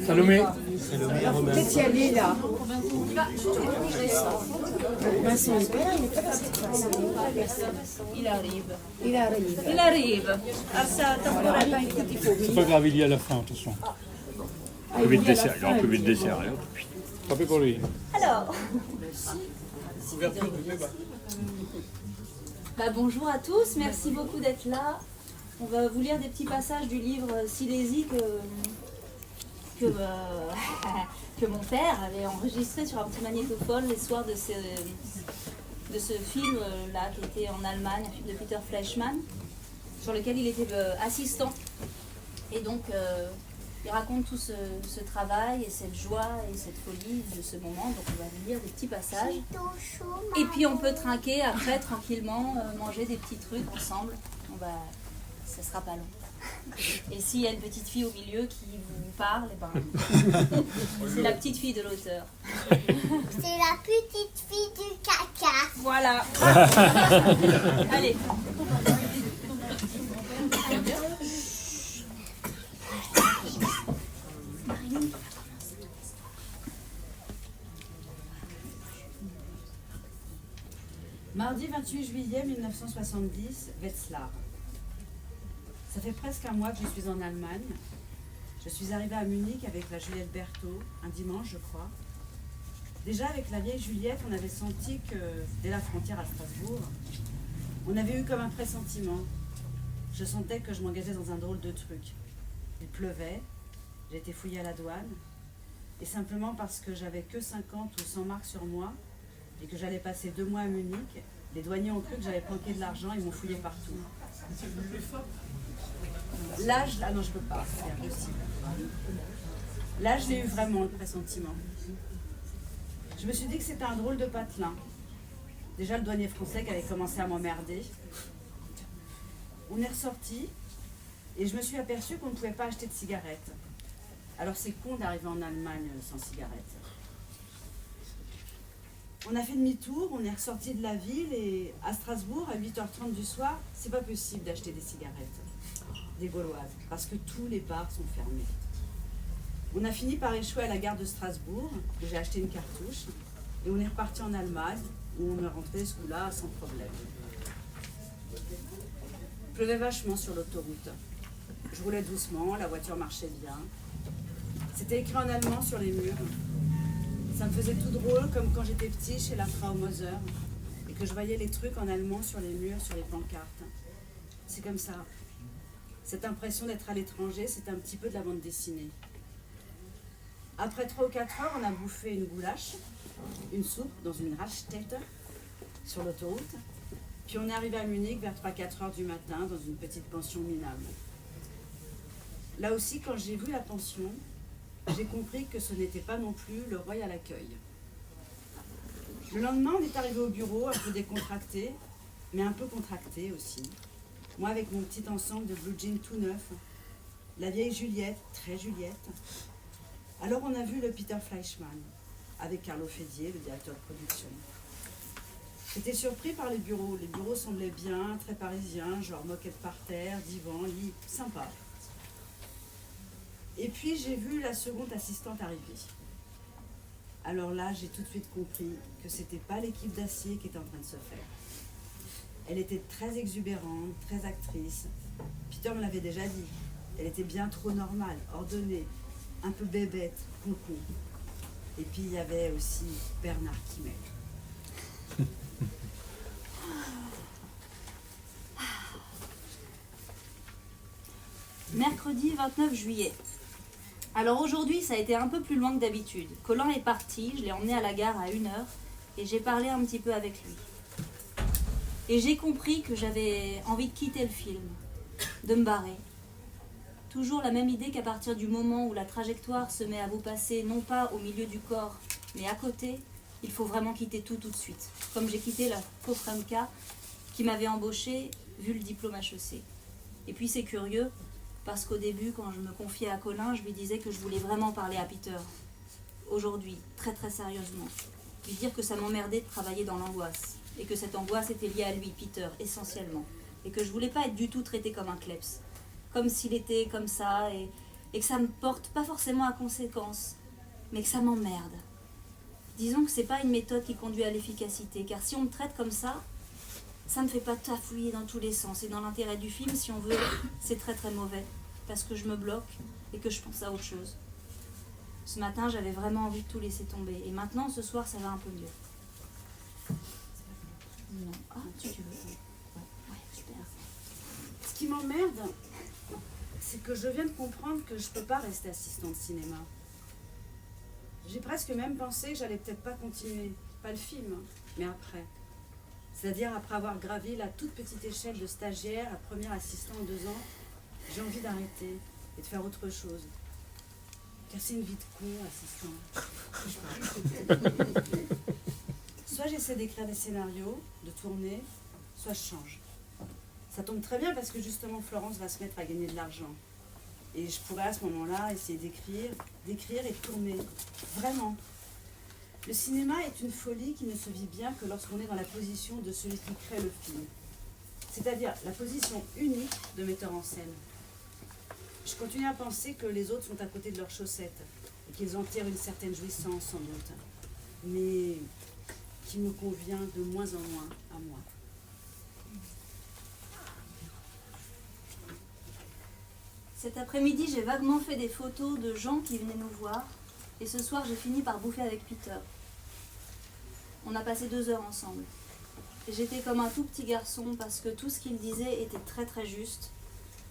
Salomé. Peut-être y aller là. Vincent, Il arrive. il arrive. Il arrive. Alzate ancora il C'est pas grave, il y a la fin, attention. Un peu vite dessert, un peu vite dessert. Allez, hop. Pas peu pour lui. Alors. Bonjour à tous, merci beaucoup d'être là. On va vous lire des petits passages du livre Silésie que mon père avait enregistré sur un petit magnétophone les soirs de ce film-là qui était en Allemagne, un film de Peter Fleischmann, sur lequel il était assistant. Et donc, il raconte tout ce travail et cette joie et cette folie de ce moment. Donc, on va vous lire des petits passages. Et puis, on peut trinquer après, tranquillement, manger des petits trucs ensemble. Ça sera pas long. Et s'il y a une petite fille au milieu qui vous parle, c'est la petite fille de l'auteur. C'est la petite fille du caca. Voilà. Allez. Mardi 28 juillet 1970, Wetzlar. Ça fait presque un mois que je suis en Allemagne. Je suis arrivée à Munich avec la Juliette Berthaud, un dimanche je crois. Déjà avec la vieille Juliette, on avait senti que dès la frontière à Strasbourg, on avait eu comme un pressentiment. Je sentais que je m'engageais dans un drôle de truc. Il pleuvait, j'ai été fouillée à la douane, et simplement parce que j'avais que 50 ou 100 marks sur moi, et que j'allais passer 2 mois à Munich, les douaniers ont cru que j'avais planqué de l'argent et m'ont fouillé partout. Là, non, je peux pas, c'est impossible. Là, je l'ai eu vraiment, le pressentiment. Je me suis dit que c'était un drôle de patelin. Déjà, le douanier français qui avait commencé à m'emmerder. On est ressorti et je me suis aperçue qu'on ne pouvait pas acheter de cigarettes. Alors, c'est con d'arriver en Allemagne sans cigarettes. On a fait demi-tour, on est ressorti de la ville et à Strasbourg, à 8h30 du soir, c'est pas possible d'acheter des cigarettes, des gauloises, parce que tous les bars sont fermés. On a fini par échouer à la gare de Strasbourg, où j'ai acheté une cartouche, et on est reparti en Allemagne, où on est rentré ce coup-là sans problème. Il pleuvait vachement sur l'autoroute. Je roulais doucement, la voiture marchait bien. C'était écrit en allemand sur les murs. Ça me faisait tout drôle, comme quand j'étais petit chez la Frau Moser, et que je voyais les trucs en allemand sur les murs, sur les pancartes. C'est comme ça. Cette impression d'être à l'étranger, c'est un petit peu de la bande dessinée. Après 3 ou 4 heures, on a bouffé une goulash, une soupe dans une Raststätte sur l'autoroute. Puis on est arrivé à Munich vers 3-4 heures du matin dans une petite pension minable. Là aussi, quand j'ai vu la pension, j'ai compris que ce n'était pas non plus le royal accueil. Le lendemain, on est arrivé au bureau, un peu décontracté, mais un peu contracté aussi. Moi avec mon petit ensemble de blue jeans tout neuf, la vieille Juliette, très Juliette. Alors on a vu le Peter Fleischmann, avec Carlo Fédier, le directeur de production. J'étais surpris par les bureaux. Les bureaux semblaient bien, très parisiens, genre moquette par terre, divan, lit, sympa. Et puis j'ai vu la seconde assistante arriver. Alors là, j'ai tout de suite compris que c'était pas l'équipe d'acier qui était en train de se faire. Elle était très exubérante, très actrice. Peter me l'avait déjà dit. Elle était bien trop normale, ordonnée, un peu bébête, concon. Et puis il y avait aussi Bernard Kimmel. Mercredi 29 juillet. Alors aujourd'hui, ça a été un peu plus loin que d'habitude. Colin est parti, je l'ai emmené à la gare à 1h et j'ai parlé un petit peu avec lui. Et j'ai compris que j'avais envie de quitter le film, de me barrer. Toujours la même idée qu'à partir du moment où la trajectoire se met à vous passer non pas au milieu du corps, mais à côté, il faut vraiment quitter tout de suite. Comme j'ai quitté la Koframka qui m'avait embauché vu le diplôme HEC. Et puis c'est curieux, parce qu'au début, quand je me confiais à Colin, je lui disais que je voulais vraiment parler à Peter. Aujourd'hui, très très sérieusement. Lui dire que ça m'emmerdait de travailler dans l'angoisse. Et que cette angoisse était liée à lui, Peter, essentiellement. Et que je voulais pas être du tout traitée comme un kleps. Comme s'il était comme ça, et et que ça me porte pas forcément à conséquence, mais que ça m'emmerde. Disons que c'est pas une méthode qui conduit à l'efficacité, car si on me traite comme ça me fait pas tafouiller dans tous les sens. Et dans l'intérêt du film, si on veut, c'est très très mauvais, parce que je me bloque et que je pense à autre chose. Ce matin, j'avais vraiment envie de tout laisser tomber, et maintenant, ce soir, ça va un peu mieux. Non. Ah, tu veux. Ouais, super. Ce qui m'emmerde, c'est que je viens de comprendre que je peux pas rester assistante de cinéma. J'ai presque même pensé que j'allais peut-être pas continuer, pas le film, mais après. C'est-à-dire après avoir gravi la toute petite échelle de stagiaire à premier assistant en 2 ans, j'ai envie d'arrêter et de faire autre chose. Casser une vie de con, assistant. Soit j'essaie d'écrire des scénarios, de tourner, soit je change. Ça tombe très bien parce que justement Florence va se mettre à gagner de l'argent. Et je pourrais à ce moment-là essayer d'écrire et de tourner. Vraiment. Le cinéma est une folie qui ne se vit bien que lorsqu'on est dans la position de celui qui crée le film. C'est-à-dire la position unique de metteur en scène. Je continue à penser que les autres sont à côté de leurs chaussettes et qu'ils en tirent une certaine jouissance sans doute, mais qui me convient de moins en moins à moi. Cet après-midi, j'ai vaguement fait des photos de gens qui venaient nous voir, et ce soir, j'ai fini par bouffer avec Peter. On a passé 2 heures ensemble. Et j'étais comme un tout petit garçon parce que tout ce qu'il disait était très très juste.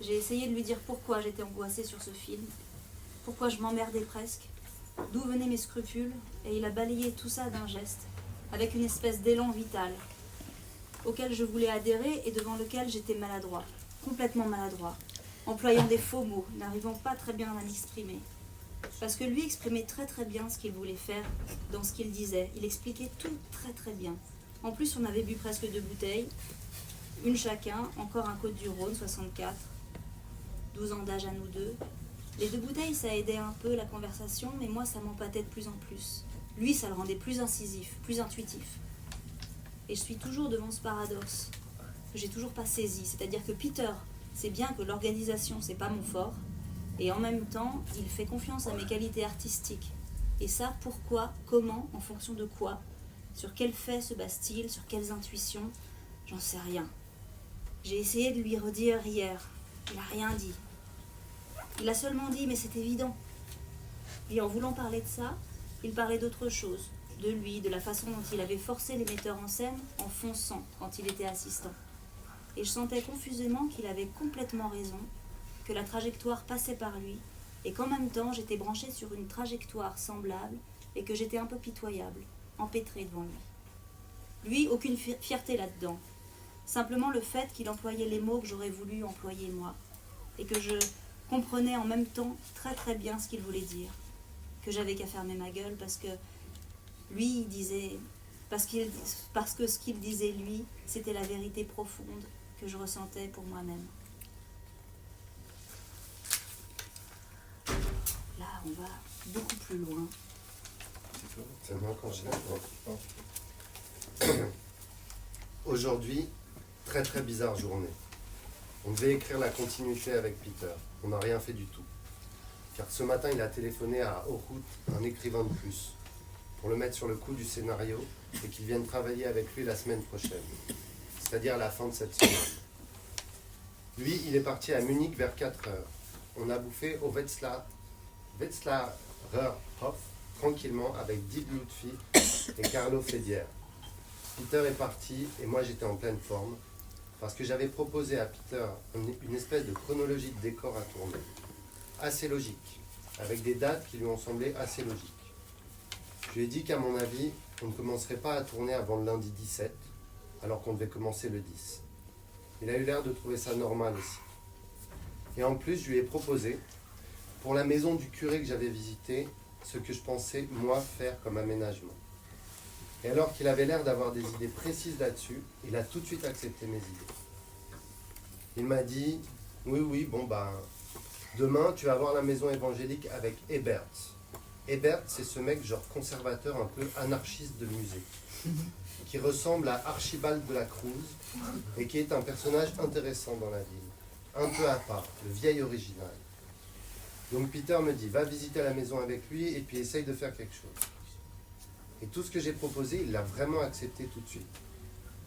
J'ai essayé de lui dire pourquoi j'étais angoissée sur ce film, pourquoi je m'emmerdais presque, d'où venaient mes scrupules, et il a balayé tout ça d'un geste, avec une espèce d'élan vital, auquel je voulais adhérer et devant lequel j'étais maladroit, complètement maladroit, employant des faux mots, n'arrivant pas très bien à m'exprimer. Parce que lui exprimait très très bien ce qu'il voulait faire dans ce qu'il disait. Il expliquait tout très très bien. En plus, on avait bu presque 2 bouteilles, une chacun, encore un Côte du Rhône, 64, 12 ans d'âge à nous deux. Les 2 bouteilles, ça aidait un peu la conversation, mais moi, ça m'empâtait de plus en plus. Lui, ça le rendait plus incisif, plus intuitif. Et je suis toujours devant ce paradoxe que j'ai toujours pas saisi. C'est-à-dire que Peter sait bien que l'organisation, c'est pas mon fort, et en même temps, il fait confiance à mes qualités artistiques. Et ça, pourquoi, comment, en fonction de quoi, sur quels faits se base-t-il, sur quelles intuitions, j'en sais rien. J'ai essayé de lui redire hier, il n'a rien dit. Il a seulement dit, mais c'est évident. Et en voulant parler de ça, il parlait d'autre chose, de lui, de la façon dont il avait forcé les metteurs en scène en fonçant quand il était assistant. Et je sentais confusément qu'il avait complètement raison, que la trajectoire passait par lui, et qu'en même temps j'étais branchée sur une trajectoire semblable, et que j'étais un peu pitoyable, empêtrée devant lui. Lui, aucune fierté là-dedans, simplement le fait qu'il employait les mots que j'aurais voulu employer moi, et que je comprenais en même temps très très bien ce qu'il voulait dire, que j'avais qu'à fermer ma gueule parce que lui il disait, parce que ce qu'il disait lui, c'était la vérité profonde que je ressentais pour moi-même. Là, on va beaucoup plus loin. C'est moi quand je l'ai. Aujourd'hui, très très bizarre journée. On devait écrire la continuité avec Peter. On n'a rien fait du tout. Car ce matin, il a téléphoné à Orhut, un écrivain de plus, pour le mettre sur le coup du scénario et qu'il vienne travailler avec lui la semaine prochaine, c'est-à-dire à la fin de cette semaine. Lui, il est parti à Munich vers 4 heures. On a bouffé au Wetzlarerhof tranquillement avec Dib Lutfi et Carlo Fedier. Peter est parti et moi j'étais en pleine forme parce que j'avais proposé à Peter une espèce de chronologie de décor à tourner, assez logique, avec des dates qui lui ont semblé assez logiques. Je lui ai dit qu'à mon avis, on ne commencerait pas à tourner avant le lundi 17, alors qu'on devait commencer le 10. Il a eu l'air de trouver ça normal aussi. Et en plus, je lui ai proposé, pour la maison du curé que j'avais visitée, ce que je pensais, moi, faire comme aménagement. Et alors qu'il avait l'air d'avoir des idées précises là-dessus, il a tout de suite accepté mes idées. Il m'a dit, oui, demain, tu vas voir la maison évangélique avec Ebert. Ebert, c'est ce mec genre conservateur un peu anarchiste de musée, qui ressemble à Archibald de la Cruz et qui est un personnage intéressant dans la ville, un peu à part, le vieil original. Donc Peter me dit, va visiter la maison avec lui et puis essaye de faire quelque chose. Et tout ce que j'ai proposé, il l'a vraiment accepté tout de suite.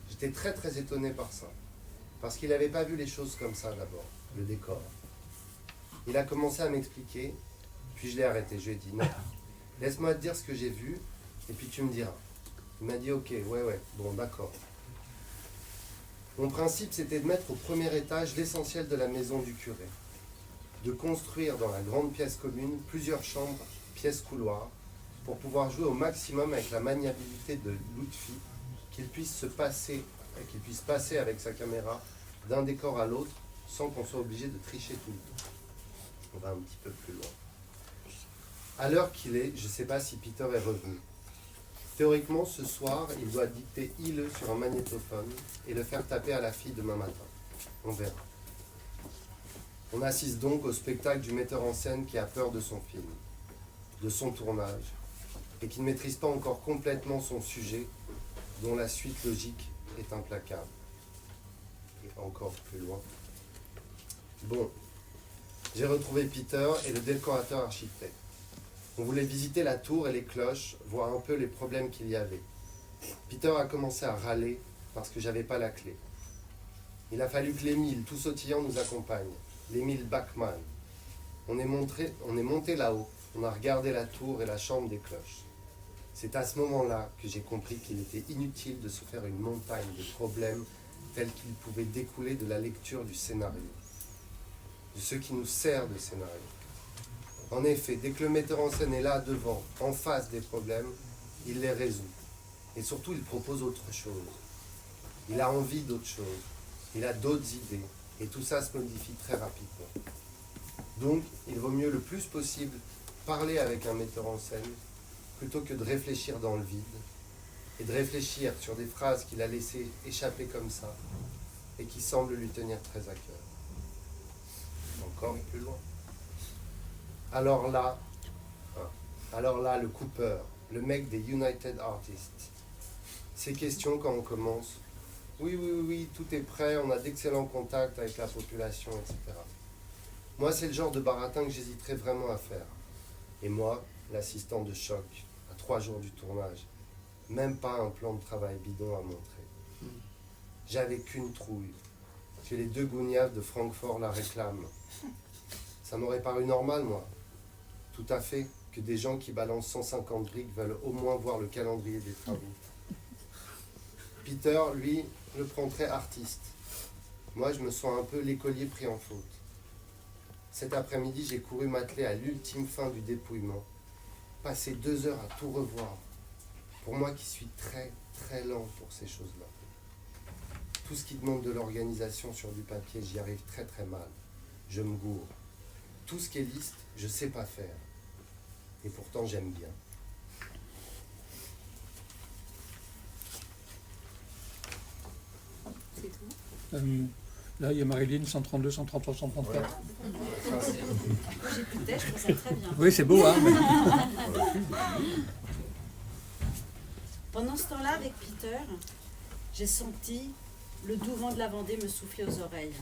J'étais très très étonné par ça. Parce qu'il n'avait pas vu les choses comme ça d'abord, le décor. Il a commencé à m'expliquer, puis je l'ai arrêté. Je lui ai dit, non, laisse-moi te dire ce que j'ai vu et puis tu me diras. Il m'a dit, ok, ouais, bon, d'accord. Mon principe, c'était de mettre au premier étage l'essentiel de la maison du curé. De construire dans la grande pièce commune plusieurs chambres, pièces couloirs, pour pouvoir jouer au maximum avec la maniabilité de Lutfi, qu'il puisse passer avec sa caméra d'un décor à l'autre sans qu'on soit obligé de tricher tout le temps. On va un petit peu plus loin. À l'heure qu'il est, je ne sais pas si Peter est revenu. Théoriquement, ce soir, il doit dicter ILE sur un magnétophone et le faire taper à la fille demain matin. On verra. On assiste donc au spectacle du metteur en scène qui a peur de son film, de son tournage, et qui ne maîtrise pas encore complètement son sujet, dont la suite logique est implacable. Et encore plus loin. Bon, j'ai retrouvé Peter et le décorateur architecte. On voulait visiter la tour et les cloches, voir un peu les problèmes qu'il y avait. Peter a commencé à râler parce que j'avais pas la clé. Il a fallu que l'Émile, tout sautillant, nous accompagne. L'Émile Bachmann. On est monté là-haut. On a regardé la tour et la chambre des cloches. C'est à ce moment-là que j'ai compris qu'il était inutile de se faire une montagne de problèmes tels qu'ils pouvaient découler de la lecture du scénario, de ce qui nous sert de scénario. En effet, dès que le metteur en scène est là, devant, en face des problèmes, il les résout. Et surtout, il propose autre chose. Il a envie d'autre chose. Il a d'autres idées. Et tout ça se modifie très rapidement. Donc, il vaut mieux le plus possible parler avec un metteur en scène plutôt que de réfléchir dans le vide et de réfléchir sur des phrases qu'il a laissées échapper comme ça et qui semblent lui tenir très à cœur. Encore plus loin. Alors là, le Cooper, le mec des United Artists. Ces questions quand on commence. Oui, tout est prêt, on a d'excellents contacts avec la population, etc. Moi, c'est le genre de baratin que j'hésiterais vraiment à faire. Et moi, l'assistant de choc, à 3 jours du tournage, même pas un plan de travail bidon à montrer. J'avais qu'une trouille, que les 2 gougnaves de Francfort la réclament. Ça m'aurait paru normal, moi. Tout à fait, que des gens qui balancent 150 briques veulent au moins voir le calendrier des travaux. Peter, lui, le prend très artiste. Moi, je me sens un peu l'écolier pris en faute. Cet après-midi, j'ai couru m'atteler à l'ultime fin du dépouillement. Passer 2 heures à tout revoir. Pour moi qui suis très, très lent pour ces choses-là. Tout ce qui demande de l'organisation sur du papier, j'y arrive très très mal. Je me gourre. Tout ce qui est liste, je sais pas faire. Et pourtant, j'aime bien. C'est tout. Là, il y a Marilyn, 132, 133, 134. Ouais. J'ai plus de tête, je trouve ça très bien. Oui, c'est beau, hein. Pendant ce temps-là, avec Peter, j'ai senti le doux vent de la Vendée me souffler aux oreilles.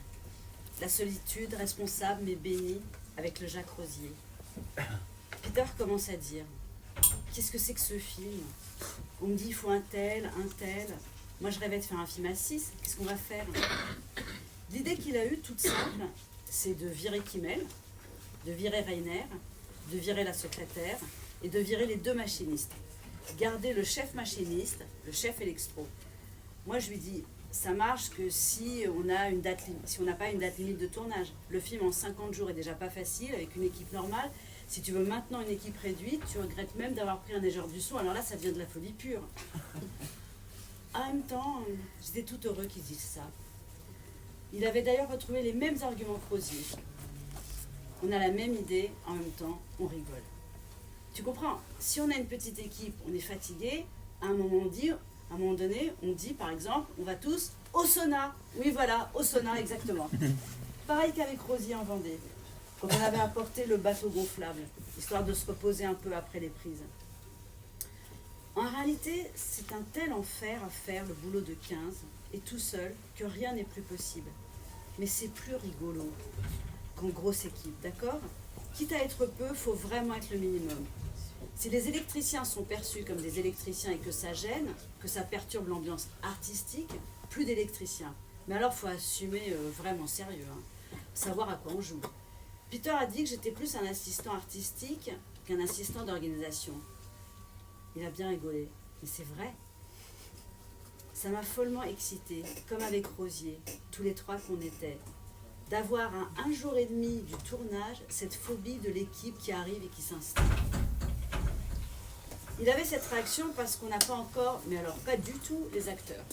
La solitude responsable mais bénie avec le Jacques Rosier. Peter commence à dire « Qu'est-ce que c'est que ce film ? On me dit il faut un tel. Moi je rêvais de faire un film à 6. Qu'est-ce qu'on va faire ?» L'idée qu'il a eue, toute simple, c'est de virer Kimmel, de virer Reiner, de virer la secrétaire et de virer les 2 machinistes. Garder le chef machiniste, le chef électro. Moi je lui dis ça marche que si on n'a pas une date limite de tournage. Le film en 50 jours est déjà pas facile avec une équipe normale. Si tu veux maintenant une équipe réduite, tu regrettes même d'avoir pris un nageur du son. Alors là, ça devient de la folie pure. En même temps, j'étais tout heureux qu'ils disent ça. Il avait d'ailleurs retrouvé les mêmes arguments que Rosier. On a la même idée, en même temps, on rigole. Tu comprends? Si on a une petite équipe, on est fatigué, à un moment donné, on dit par exemple, on va tous au sauna. Oui, voilà, au sauna, exactement. Pareil qu'avec Rosier en Vendée, quand on avait apporté le bateau gonflable, histoire de se reposer un peu après les prises. En réalité, c'est un tel enfer à faire le boulot de 15 et tout seul que rien n'est plus possible. Mais c'est plus rigolo qu'en grosse équipe, d'accord? quitte à être peu, il faut vraiment être le minimum. Si les électriciens sont perçus comme des électriciens et que ça gêne, que ça perturbe l'ambiance artistique, plus d'électriciens. Mais alors, il faut assumer vraiment sérieux, hein, savoir à quoi on joue. Peter a dit que j'étais plus un assistant artistique qu'un assistant d'organisation. Il a bien rigolé, mais c'est vrai. Ça m'a follement excitée, comme avec Rosier, tous les trois qu'on était, d'avoir un jour et demi du tournage, cette phobie de l'équipe qui arrive et qui s'installe. Il avait cette réaction parce qu'on n'a pas encore, mais alors pas du tout, les acteurs.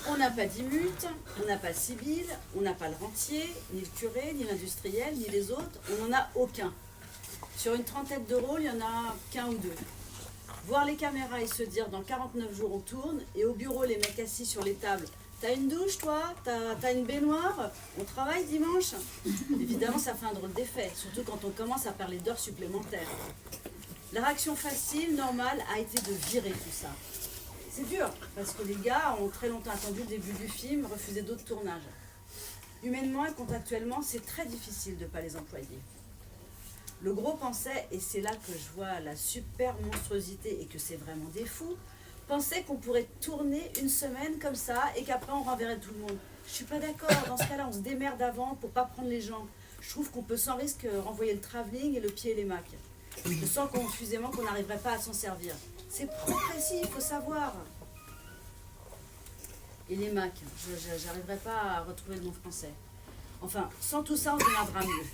On n'a pas d'Imut, on n'a pas Sibylle, on n'a pas le rentier, ni le curé, ni l'industriel, ni les autres, on n'en a aucun. Sur une trentaine de rôles, il n'y en a qu'un ou deux. Voir les caméras et se dire dans 49 jours on tourne, et au bureau les mecs assis sur les tables, t'as une douche toi, t'as une baignoire, on travaille dimanche. Évidemment ça fait un drôle d'effet, surtout quand on commence à parler d'heures supplémentaires. La réaction facile, normale, a été de virer tout ça. C'est dur, parce que les gars ont très longtemps attendu le début du film, refusé d'autres tournages. Humainement et contractuellement, c'est très difficile de ne pas les employer. Le gros pensait, et c'est là que je vois la super monstruosité et que c'est vraiment des fous, pensait qu'on pourrait tourner une semaine comme ça et qu'après on renverrait tout le monde. Je suis pas d'accord, dans ce cas-là on se démerde avant pour pas prendre les gens. Je trouve qu'on peut sans risque renvoyer le travelling et le pied et les macs. Je sens confusément qu'on n'arriverait pas à s'en servir. C'est précis, il faut savoir. Et les Macs, j'arriverai pas à retrouver le nom français. Enfin, sans tout ça, on démarrera mieux.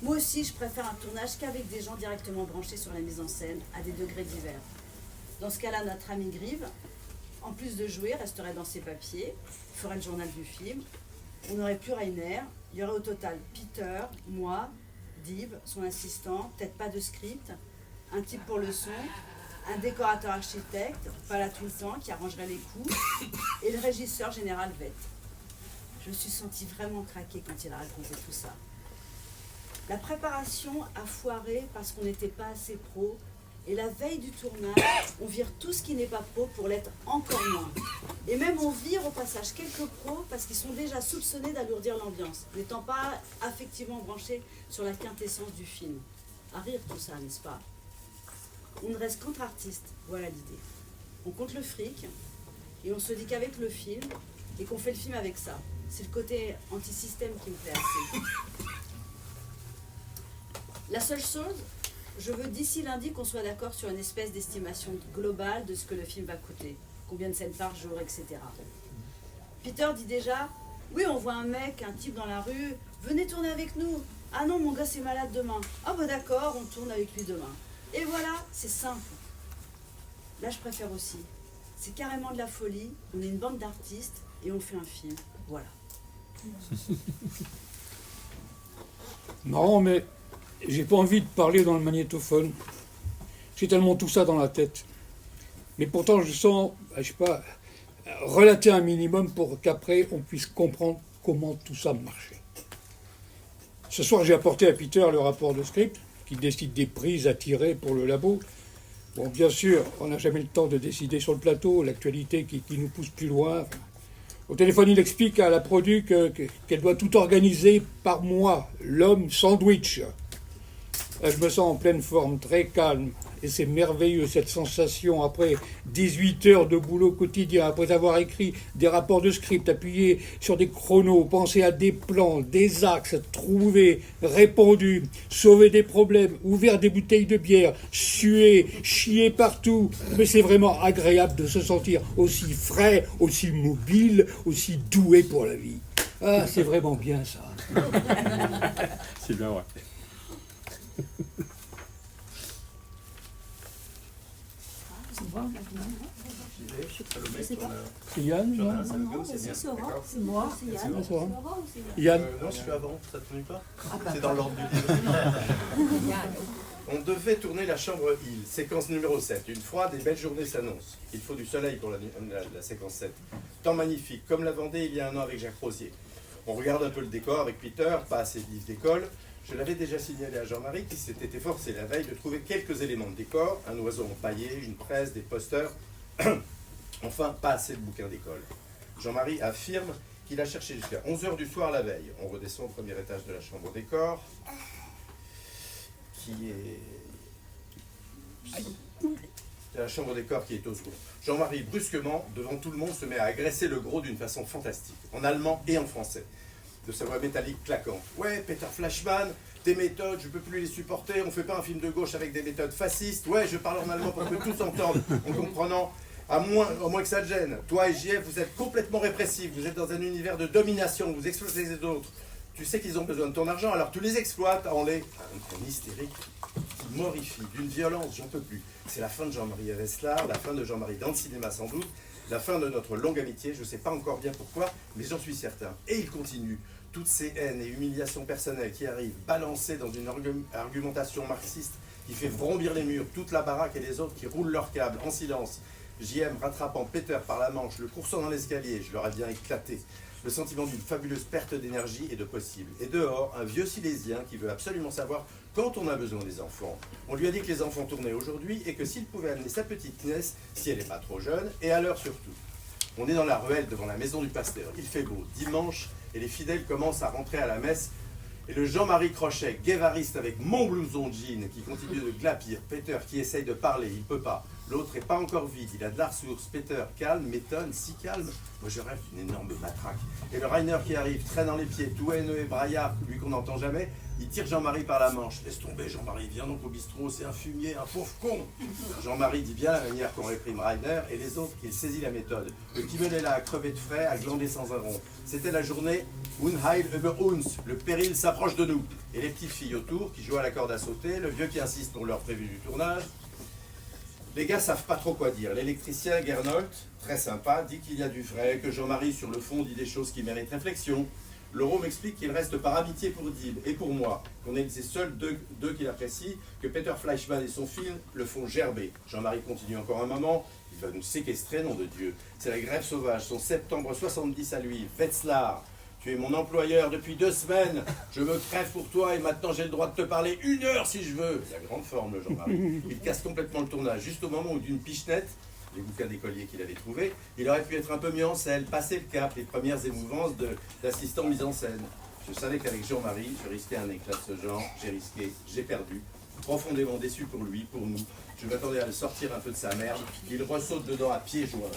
Moi aussi, je préfère un tournage qu'avec des gens directement branchés sur la mise en scène, à des degrés divers. Dans ce cas-là, notre ami Grive, en plus de jouer, resterait dans ses papiers, ferait le journal du film. On n'aurait plus Rainer, il y aurait au total Peter, moi, Dib, son assistant, peut-être pas de script, un type pour le son, un décorateur architecte, pas là tout le temps, qui arrangerait les coups, et le régisseur général Vett. Je me suis sentie vraiment craquée quand il a raconté tout ça. La préparation a foiré parce qu'on n'était pas assez pro, et la veille du tournage, on vire tout ce qui n'est pas pro pour l'être encore moins. Et même on vire au passage quelques pros parce qu'ils sont déjà soupçonnés d'alourdir l'ambiance, n'étant pas affectivement branchés sur la quintessence du film. À rire tout ça, n'est-ce pas? On ne reste qu'entre artistes, voilà l'idée. On compte le fric, et on se dit qu'avec le film, et qu'on fait le film avec ça. C'est le côté anti-système qui me plaît assez. La seule chose, je veux d'ici lundi qu'on soit d'accord sur une espèce d'estimation globale de ce que le film va coûter. Combien de scènes par jour, etc. Peter dit déjà, oui, on voit un mec, un type dans la rue, venez tourner avec nous. Ah non, mon gosse est malade demain. Ah bah d'accord, on tourne avec lui demain. Et voilà, c'est simple. Là, je préfère aussi. C'est carrément de la folie, on est une bande d'artistes et on fait un film. Voilà. Non, mais j'ai pas envie de parler dans le magnétophone. J'ai tellement tout ça dans la tête. Mais pourtant, je sens, je sais pas, relater un minimum pour qu'après, on puisse comprendre comment tout ça marchait. Ce soir, j'ai apporté à Peter le rapport de script, qui décide des prises à tirer pour le labo. Bon, bien sûr, on n'a jamais le temps de décider sur le plateau, l'actualité qui nous pousse plus loin. Au téléphone, il explique à la produ qu'elle doit tout organiser par moi, l'homme sandwich. Là, je me sens en pleine forme, très calme. Et c'est merveilleux, cette sensation, après 18 heures de boulot quotidien, après avoir écrit des rapports de script, appuyé sur des chronos, pensé à des plans, des axes, trouvé, répondu, sauvé des problèmes, ouvert des bouteilles de bière, sué, chié partout. Mais c'est vraiment agréable de se sentir aussi frais, aussi mobile, aussi doué pour la vie. Ah, c'est vraiment bien ça. C'est bien vrai. C'est Yann, non? C'est Aura, c'est moi, c'est Yann. Ah, c'est vrai. Aura ou c'est Yann? Yann. Non, je suis avant, ça te nuit pas? C'est dans l'ordre du livre. On devait tourner La Chambre Hill, séquence numéro 7. Une froide et belle journée s'annonce. Il faut du soleil pour la séquence 7. Temps magnifique, comme la Vendée il y a un an avec Jacques Rosier. On regarde un peu le décor avec Peter, pas assez de livres d'école. Je l'avais déjà signalé à Jean-Marie qui s'était efforcé la veille de trouver quelques éléments de décor, un oiseau empaillé, une presse, des posters, enfin pas assez de bouquins d'école. Jean-Marie affirme qu'il a cherché jusqu'à 11h du soir la veille. On redescend au premier étage de la chambre des corps, qui est... C'est la chambre des corps qui est au second. Jean-Marie, brusquement, devant tout le monde, se met à agresser le gros d'une façon fantastique, en allemand et en français. De sa voix métallique claquante. « Ouais, Peter Flashman, tes méthodes, je peux plus les supporter, on fait pas un film de gauche avec des méthodes fascistes. Ouais, je parle en allemand pour que tous entendent, en comprenant, au moins que ça te gêne. Toi et JF, vous êtes complètement répressifs, vous êtes dans un univers de domination, vous exploitez les autres. Tu sais qu'ils ont besoin de ton argent, alors tu les exploites en les... » Un hystérique qui morifie, d'une violence, j'en peux plus. C'est la fin de Jean-Marie Aveslar, la fin de Jean-Marie dans le cinéma sans doute, la fin de notre longue amitié, je ne sais pas encore bien pourquoi, mais j'en suis certain. Et il continue. Toutes ces haines et humiliations personnelles qui arrivent, balancées dans une argumentation marxiste qui fait vrombir les murs, toute la baraque et les autres qui roulent leurs câbles en silence. JM rattrapant Peter par la manche, le coursant dans l'escalier, je leur ai bien éclaté. Le sentiment d'une fabuleuse perte d'énergie et de possible. Et dehors, un vieux Silésien qui veut absolument savoir quand on a besoin des enfants. On lui a dit que les enfants tournaient aujourd'hui et que s'il pouvait amener sa petite nièce, si elle n'est pas trop jeune, et à l'heure surtout. On est dans la ruelle devant la maison du pasteur. Il fait beau, dimanche, et les fidèles commencent à rentrer à la messe. Et le Jean-Marie Crochet, guévariste avec mon blouson jean, qui continue de glapir. Peter qui essaye de parler, il peut pas. L'autre est pas encore vide, il a de la ressource. Peter calme, m'étonne, si calme. Moi je rêve d'une énorme matraque. Et le Rainer qui arrive, traînant les pieds, tout haineux et braillard, lui qu'on n'entend jamais, il tire Jean-Marie par la manche. Laisse tomber Jean-Marie, viens donc au bistrot, c'est un fumier, un pauvre con. Jean-Marie dit bien la manière qu'on réprime Rainer, et les autres, il saisit la méthode. Le qui menait là à crever de frais, à glander sans un rond. C'était la journée Unheil über uns, le péril s'approche de nous. Et les petites filles autour qui jouent à la corde à sauter, le vieux qui insiste pour l'heure prévue du tournage. Les gars savent pas trop quoi dire. L'électricien Gernot, très sympa, dit qu'il y a du vrai, que Jean-Marie sur le fond dit des choses qui méritent réflexion. Laurent m'explique qu'il reste par amitié pour Dib et pour moi, qu'on est ces seuls deux qu'il apprécie, que Peter Fleischmann et son film le font gerber. Jean-Marie continue encore un moment, il va nous séquestrer, nom de Dieu. C'est la grève sauvage, son septembre 70 à lui, Wetzlar. Tu es mon employeur depuis 2 semaines, je me crève pour toi et maintenant j'ai le droit de te parler 1 heure si je veux. La grande forme, le Jean-Marie. Il casse complètement le tournage, juste au moment où d'une pichenette, les bouquins d'écoliers qu'il avait trouvés, il aurait pu être un peu mis en scène, passer le cap, les premières émouvances d'assistant mise en scène. Je savais qu'avec Jean-Marie, je risquais un éclat de ce genre, j'ai risqué, j'ai perdu. Profondément déçu pour lui, pour nous. Je m'attendais à le sortir un peu de sa merde, il ressaute dedans à pieds joints.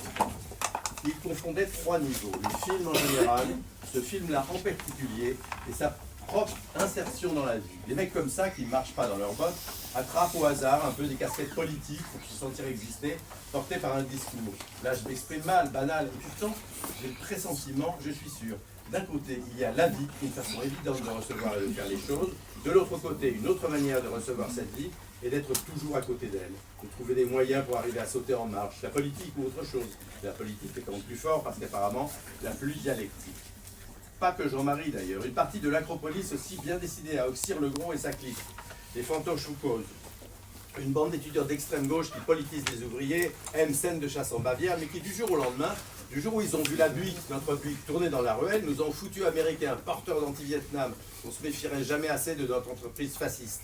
Il confondait 3 niveaux, le film en général, ce film-là en particulier, et sa propre insertion dans la vie. Des mecs comme ça, qui ne marchent pas dans leurs bottes, attrapent au hasard un peu des casquettes politiques pour se sentir exister, portées par un discours. Là, je m'exprime mal, banal, et pourtant, j'ai le pressentiment, je suis sûr. D'un côté, il y a la vie, une façon évidente de recevoir et de faire les choses. De l'autre côté, une autre manière de recevoir cette vie, et d'être toujours à côté d'elle, de trouver des moyens pour arriver à sauter en marche, la politique ou autre chose. La politique est quand même plus fort parce qu'apparemment, la plus dialectique. Pas que Jean-Marie d'ailleurs, une partie de l'Acropolis aussi bien décidée à oxyre le gros et sa clique. Les fantoches ou causes. Une bande d'étudiants d'extrême gauche qui politisent les ouvriers, aiment scène de chasse en Bavière, mais qui du jour au lendemain, du jour où ils ont vu la Buick, notre Buick, tourner dans la ruelle, nous ont foutus américains, porteurs d'anti-Vietnam. On se méfierait jamais assez de notre entreprise fasciste.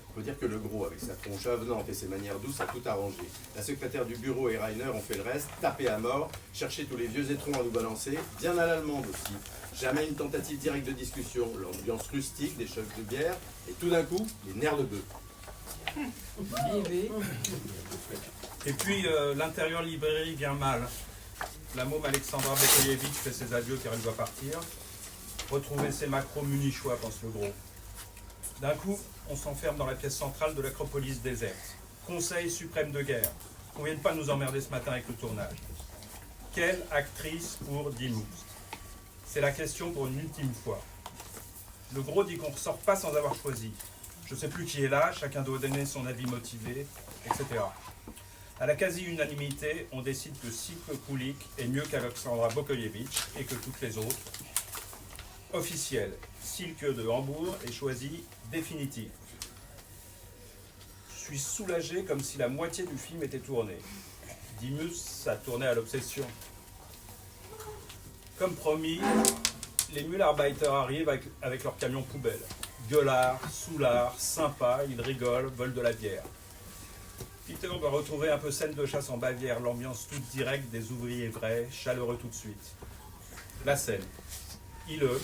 Il faut dire que le gros, avec sa tronche avenante et ses manières douces, a tout arrangé. La secrétaire du bureau et Rainer ont fait le reste, tapé à mort, cherché tous les vieux étrons à nous balancer, bien à l'allemande aussi. Jamais une tentative directe de discussion, l'ambiance rustique, des chocs de bière, et tout d'un coup, les nerfs de bœuf. Et puis l'intérieur librairie vient mal. La môme Alexandra Bekoyevitch fait ses adieux car elle doit partir. Retrouver ses macros munichois, pense le gros. D'un coup, on s'enferme dans la pièce centrale de l'Acropolis déserte. Conseil suprême de guerre. On ne vient pas nous emmerder ce matin avec le tournage. Quelle actrice pour Dimous? C'est la question pour une ultime fois. Le gros dit qu'on ne ressort pas sans avoir choisi. Je ne sais plus qui est là, chacun doit donner son avis motivé, etc. À la quasi-unanimité, on décide que Silke Kulik est mieux qu'Alexandra Bokoyevitch et que toutes les autres. Officiel, Silke de Hambourg est choisie définitive. Je suis soulagé comme si la moitié du film était tournée. Dimmus, ça tournait à l'obsession. Comme promis, les Mühlarbeiter arrivent avec leur camion poubelle. Gueulards, soûlards, sympas, ils rigolent, volent de la bière. Peter va retrouver un peu scène de chasse en Bavière, l'ambiance toute directe des ouvriers vrais, chaleureux tout de suite. La scène. Hilleux,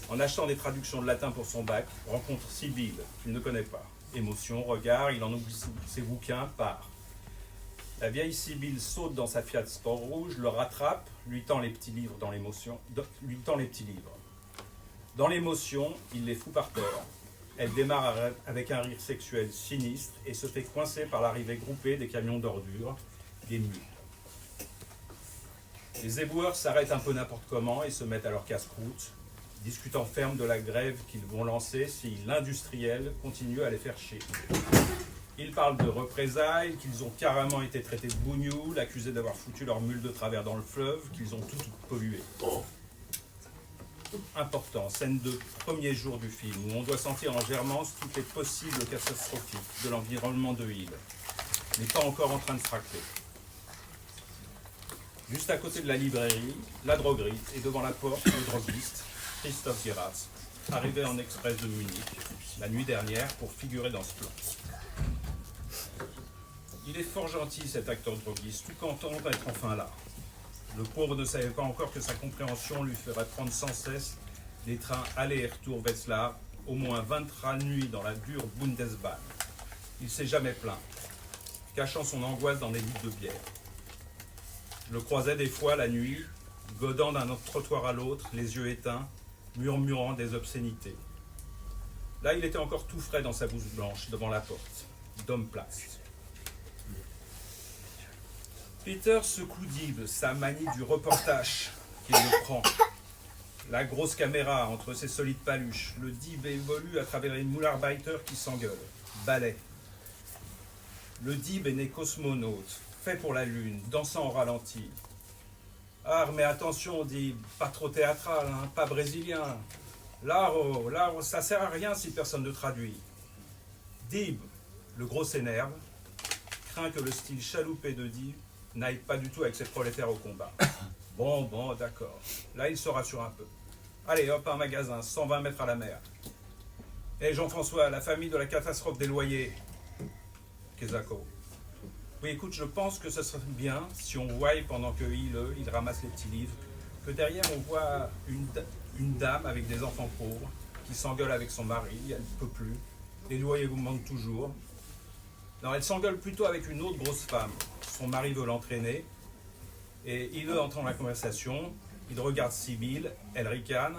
en achetant des traductions de latin pour son bac, rencontre Sibylle, qu'il ne connaît pas. Émotion, regard, il en oublie ses bouquins, part. La vieille Sibylle saute dans sa Fiat Sport rouge, le rattrape, lui tend les petits livres dans l'émotion, lui tend les petits livres. Dans l'émotion, il les fout par terre. Elle démarre avec un rire sexuel sinistre et se fait coincer par l'arrivée groupée des camions d'ordures, des mules. Les éboueurs s'arrêtent un peu n'importe comment et se mettent à leur casse-croûte, discutant ferme de la grève qu'ils vont lancer si l'industriel continue à les faire chier. Ils parlent de représailles, qu'ils ont carrément été traités de bougnoules, accusés d'avoir foutu leur mule de travers dans le fleuve, qu'ils ont tout pollué. Important, scène de premier jour du film, où on doit sentir en germance toutes les possibles catastrophes de l'environnement de Hill, mais pas encore en train de se fracter. Juste à côté de la librairie, la droguerie, et devant la porte, le droguiste, Christoph Geratz, arrivé en express de Munich, la nuit dernière, pour figurer dans ce plan. Il est fort gentil, cet acteur droguiste, tout content d'être enfin là. Le pauvre ne savait pas encore que sa compréhension lui ferait prendre sans cesse les trains aller et retour Wetzlar, au moins 23 nuits dans la dure Bundesbahn. Il ne s'est jamais plaint, cachant son angoisse dans des litres de bière. Je le croisais des fois la nuit, godant d'un trottoir à l'autre, les yeux éteints, murmurant des obscénités. Là, il était encore tout frais dans sa blouse blanche, devant la porte, d'homme place. Peter secoue Dib, sa manie du reportage qu'il le prend. La grosse caméra entre ses solides paluches, le Dib évolue à travers les moularbeiters qui s'engueulent. Ballet. Le Dib est né cosmonaute, fait pour la lune, dansant au ralenti. Ah, mais attention, Dib, pas trop théâtral, hein, pas brésilien. Laro, ça sert à rien si personne ne traduit. Dib, le gros s'énerve, craint que le style chaloupé de Dib n'aille pas du tout avec ses prolétaires au combat. Bon, d'accord. Là, il se rassure un peu. Allez, hop, un magasin, 120 mètres à la mer. Et Jean-François, la famille de la catastrophe des loyers. Kezako. Oui, écoute, je pense que ce serait bien si on voit, pendant que il ramasse les petits livres, que derrière on voit une dame avec des enfants pauvres qui s'engueule avec son mari, elle ne peut plus. Les loyers vous manquent toujours. Non, elle s'engueule plutôt avec une autre grosse femme. Son mari veut l'entraîner. Et il entend la conversation. Il regarde Sibylle, elle ricane.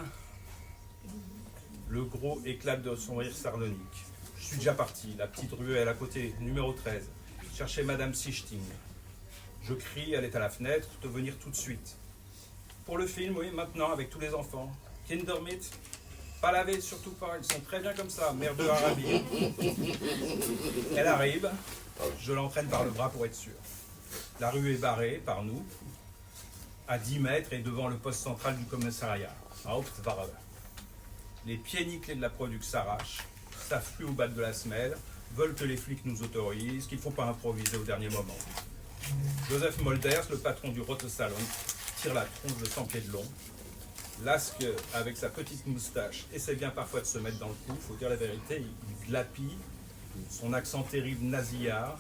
Le gros éclate de son rire sardonique. Je suis déjà parti, la petite ruelle à côté, numéro 13. Chercher Madame Sichting. Je crie, elle est à la fenêtre, de venir tout de suite. Pour le film, oui, maintenant, avec tous les enfants. Kindermit, pas laver, surtout pas, ils sont très bien comme ça, mère de Arabie. Elle arrive, je l'entraîne par le bras pour être sûr. La rue est barrée par nous, à 10 mètres et devant le poste central du commissariat. Hauptwache. Les pieds nickelés de la production s'arrachent, s'affluent au bas de la semelle, veulent que les flics nous autorisent, qu'il ne faut pas improviser au dernier moment. Joseph Molders, le patron du Rote Salon, tire la tronche de 100 pieds de long. Lasque, avec sa petite moustache, essaie bien parfois de se mettre dans le coup, il faut dire la vérité, il glapit, son accent terrible nasillard,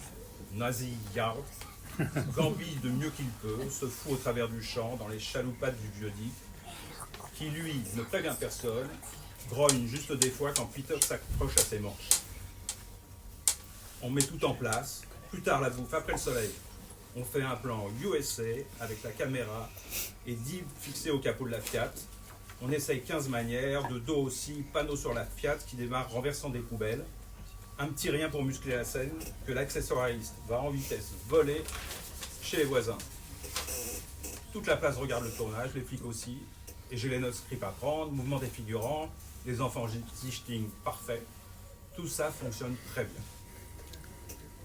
gambille de mieux qu'il peut, se fout au travers du champ, dans les chaloupades du vieux Dick, qui lui ne prévient personne, grogne juste des fois quand Peter s'accroche à ses manches. On met tout en place, plus tard la bouffe, après le soleil. On fait un plan USA avec la caméra et Dib fixé au capot de la Fiat. On essaye 15 manières, de dos aussi, panneau sur la Fiat qui démarre renversant des poubelles. Un petit rien pour muscler la scène, que l'accessoiriste va en vitesse voler chez les voisins. Toute la place regarde le tournage, les flics aussi, et j'ai les notes script à prendre, mouvement des figurants, les enfants Sichting parfait. Tout ça fonctionne très bien.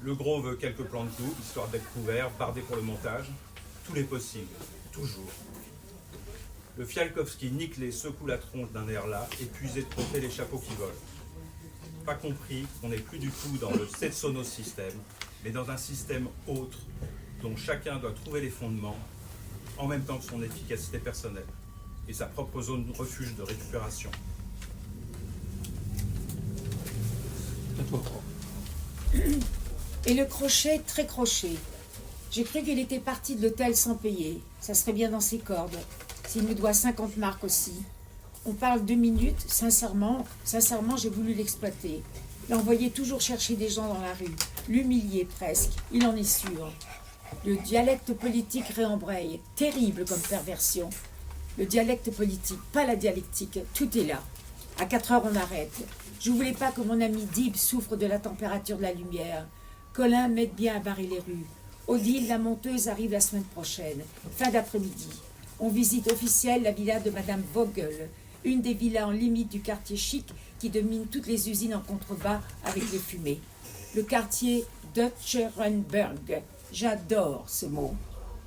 Le gros veut quelques plans de coupe, histoire d'être couvert, bardé pour le montage. Tout est possible, toujours. Le Fialkowski nickelé secoue la tronche d'un air là, épuisé de compter les chapeaux qui volent. Pas compris qu'on n'est plus du tout dans le Setsono système, mais dans un système autre, dont chacun doit trouver les fondements, en même temps que son efficacité personnelle, et sa propre zone de refuge de récupération. Et le crochet, très crochet. J'ai cru qu'il était parti de l'hôtel sans payer. Ça serait bien dans ses cordes. S'il me doit 50 marques aussi. On parle 2 minutes, sincèrement, j'ai voulu l'exploiter. L'envoyer toujours chercher des gens dans la rue, l'humilier presque, il en est sûr. Le dialecte politique réembraye, terrible comme perversion. Le dialecte politique, pas la dialectique, tout est là. À 4 heures, on arrête. Je ne voulais pas que mon ami Dib souffre de la température de la lumière. Colin m'aide bien à barrer les rues. Odile, la monteuse, arrive la semaine prochaine, fin d'après-midi. On visite officielle la villa de Madame Vogel, une des villas en limite du quartier chic qui domine toutes les usines en contrebas avec les fumées. Le quartier Deutscherenberg. J'adore ce mot.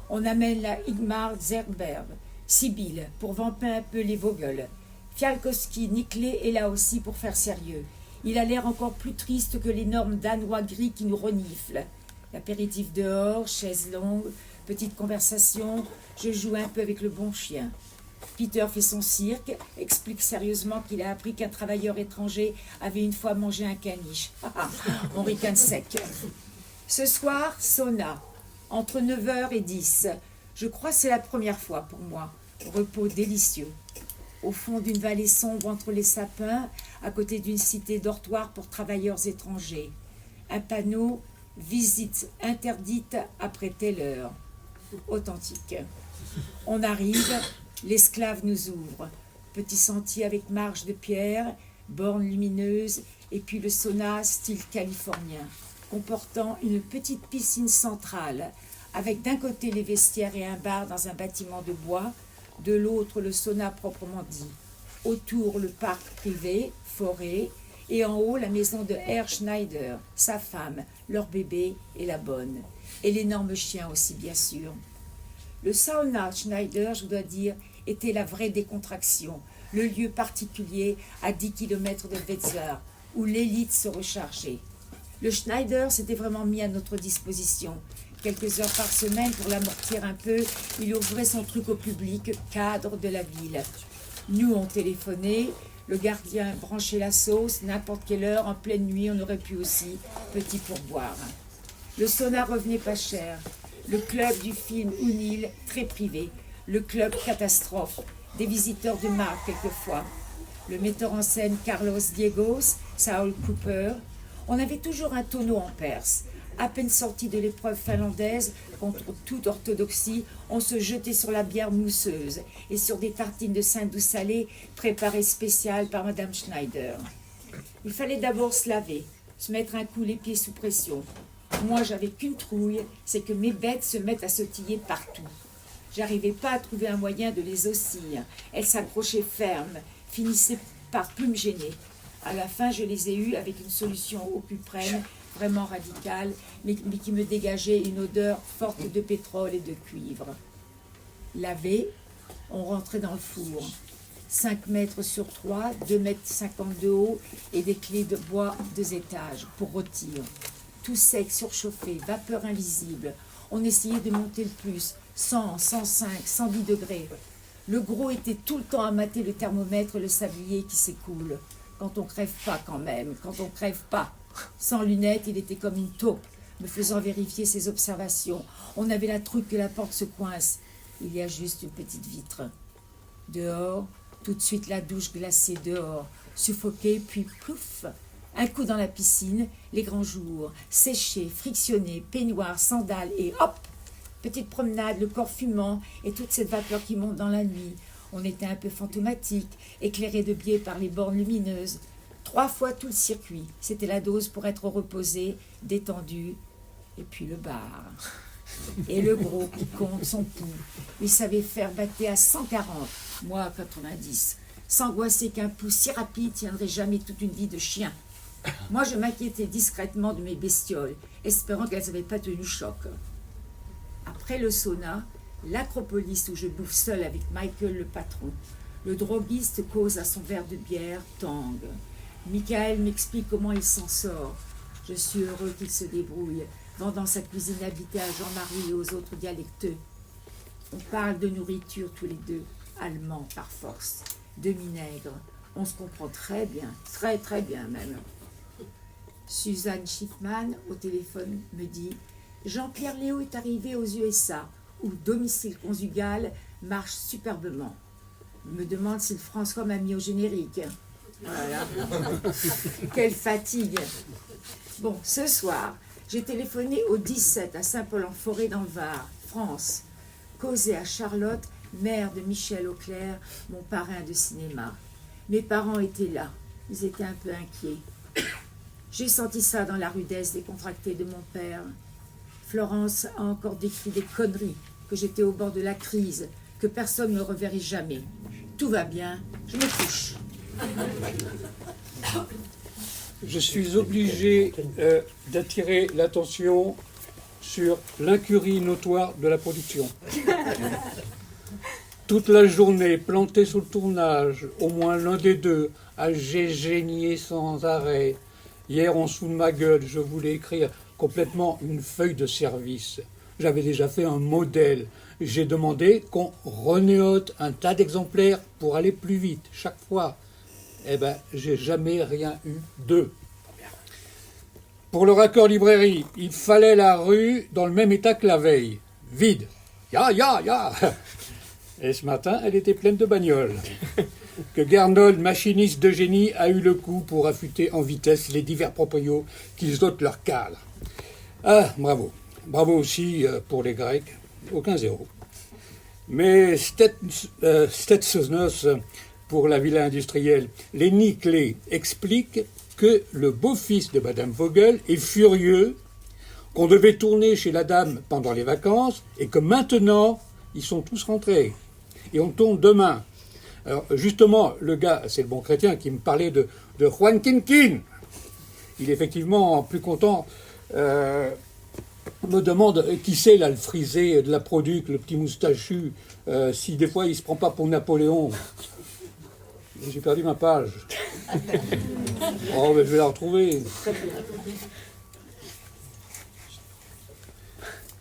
On amène la Igmar Zerberg, Sibylle, pour vamper un peu les Vogel. Fialkowski, Niclé est là aussi pour faire sérieux. Il a l'air encore plus triste que l'énorme Danois gris qui nous renifle. L'apéritif dehors, chaise longue, petite conversation, je joue un peu avec le bon chien. Peter fait son cirque, explique sérieusement qu'il a appris qu'un travailleur étranger avait une fois mangé un caniche. On ricane sec. Ce soir, sauna, entre 9h et 10. Je crois que c'est la première fois pour moi. Repos délicieux. Au fond d'une vallée sombre entre les sapins, à côté d'une cité dortoir pour travailleurs étrangers. Un panneau « Visite interdite après telle heure ». Authentique. On arrive, l'esclave nous ouvre. Petit sentier avec marche de pierre, borne lumineuse, et puis le sauna style californien, comportant une petite piscine centrale, avec d'un côté les vestiaires et un bar dans un bâtiment de bois, de l'autre le sauna proprement dit. Autour le parc privé, forêt, et en haut la maison de Herr Schneider, sa femme, leur bébé et la bonne. Et l'énorme chien aussi, bien sûr. Le sauna Schneider, je dois dire, était la vraie décontraction, le lieu particulier à 10 km de Wetzlar, où l'élite se rechargeait. Le Schneider s'était vraiment mis à notre disposition. Quelques heures par semaine pour l'amortir un peu, il ouvrait son truc au public, cadre de la ville. Nous, on téléphonait, le gardien branchait la sauce, n'importe quelle heure, en pleine nuit, on aurait pu aussi, petit pourboire. Le sauna revenait pas cher. Le club du film Unil, très privé. Le club catastrophe, des visiteurs de marque quelquefois. Le metteur en scène Carlos Diegos, Saul Cooper. On avait toujours un tonneau en Perse. À peine sorti de l'épreuve finlandaise, contre toute orthodoxie, on se jetait sur la bière mousseuse et sur des tartines de Saint-Doux salées préparées spéciales par Madame Schneider. Il fallait d'abord se laver, se mettre un coup les pieds sous pression. Moi, j'avais qu'une trouille, c'est que mes bêtes se mettent à sautiller partout. J'arrivais pas à trouver un moyen de les osciller. Elles s'accrochaient fermes, finissaient par plus me gêner. À la fin, je les ai eues avec une solution au cuprène, vraiment radicale, mais qui me dégageait une odeur forte de pétrole et de cuivre. Lavé, on rentrait dans le four. 5 mètres sur 3, 2,50 mètres de haut et des clés de bois 2 étages pour rôtir. Tout sec, surchauffé, vapeur invisible. On essayait de monter le plus, 100, 105, 110 degrés. Le gros était tout le temps à mater le thermomètre, le sablier qui s'écoule. Quand on crève pas quand même, quand on crève pas. Sans lunettes, il était comme une taupe, me faisant vérifier ses observations. On avait la truc que la porte se coince. Il y a juste une petite vitre. Dehors, tout de suite la douche glacée dehors, suffoquée, puis plouf, un coup dans la piscine, les grands jours, séché, frictionné, peignoir, sandales et hop, petite promenade, le corps fumant et toute cette vapeur qui monte dans la nuit. On était un peu fantomatique, éclairé de biais par les bornes lumineuses. 3 fois tout le circuit, c'était la dose pour être reposé, détendu, et puis le bar. Et le gros qui compte son pouls, il savait faire battre à 140, moi à 90, s'angoisser qu'un pouls si rapide tiendrait jamais toute une vie de chien. Moi je m'inquiétais discrètement de mes bestioles, espérant qu'elles n'avaient pas tenu choc. Après le sauna, l'Acropolis où je bouffe seul avec Michael le patron. Le droguiste cause à son verre de bière, tangue. Michael m'explique comment il s'en sort. Je suis heureux qu'il se débrouille, vendant sa cuisine habitée à Jean-Marie et aux autres dialecteux. On parle de nourriture tous les deux, allemands par force, demi-nègres. On se comprend très bien, très très bien même. Suzanne Schiffman, au téléphone, me dit « Jean-Pierre Léo est arrivé aux USA, où domicile conjugal marche superbement. Je me demande si le François m'a mis au générique. Voilà. Quelle fatigue. Bon, ce soir, j'ai téléphoné au 17 à Saint-Paul-en-Forêt dans le Var, France. Causé à Charlotte, mère de Michel Auclair, mon parrain de cinéma. Mes parents étaient là. Ils étaient un peu inquiets. J'ai senti ça dans la rudesse décontractée de mon père. Florence a encore décrit des conneries, que j'étais au bord de la crise, que personne ne reverrait jamais. Tout va bien, je me couche. Je suis obligé d'attirer l'attention sur l'incurie notoire de la production. Toute la journée, planté sur le tournage, au moins l'un des deux a gégénié sans arrêt. Hier, en dessous de ma gueule, je voulais écrire complètement une feuille de service. J'avais déjà fait un modèle. J'ai demandé qu'on renéote un tas d'exemplaires pour aller plus vite, chaque fois. Eh ben, j'ai jamais rien eu d'eux. Pour le raccord librairie, il fallait la rue dans le même état que la veille. Vide. Ya. Et ce matin, elle était pleine de bagnoles. Que Garnold, machiniste de génie, a eu le coup pour affûter en vitesse les divers proprios qu'ils ôtent leur cadre. Ah, bravo. Bravo aussi pour les Grecs. Aucun zéro. Mais Stetsonos, pour la villa industrielle, Lenny Clay explique que le beau-fils de Madame Vogel est furieux, qu'on devait tourner chez la dame pendant les vacances et que maintenant, ils sont tous rentrés. Et on tourne demain. Alors, justement, le gars, c'est le bon chrétien qui me parlait de Juan Quinquin. Il est effectivement plus content. Me demande qui c'est là, le frisé de la produc, le petit moustachu, si des fois il se prend pas pour Napoléon. J'ai perdu ma page. Oh, mais je vais la retrouver.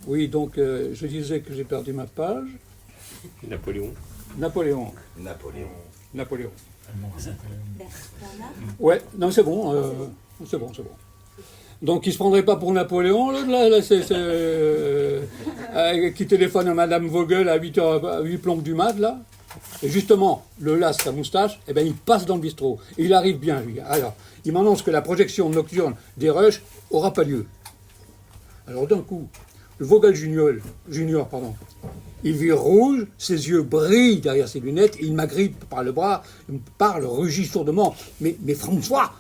Oui, donc je disais que j'ai perdu ma page. Napoléon. Ouais, non, c'est bon. C'est bon. Donc il se prendrait pas pour Napoléon, là, qui téléphone à Madame Vogel à 8 plombes du mat, là. Et justement, le las, sa moustache, eh ben, il passe dans le bistrot. Et il arrive bien, lui. Alors, il m'annonce que la projection nocturne des Rushs aura pas lieu. Alors d'un coup, le Vogel Junior, il vire rouge, ses yeux brillent derrière ses lunettes, et il m'agrippe par le bras, il me parle, rugit sourdement. Mais François,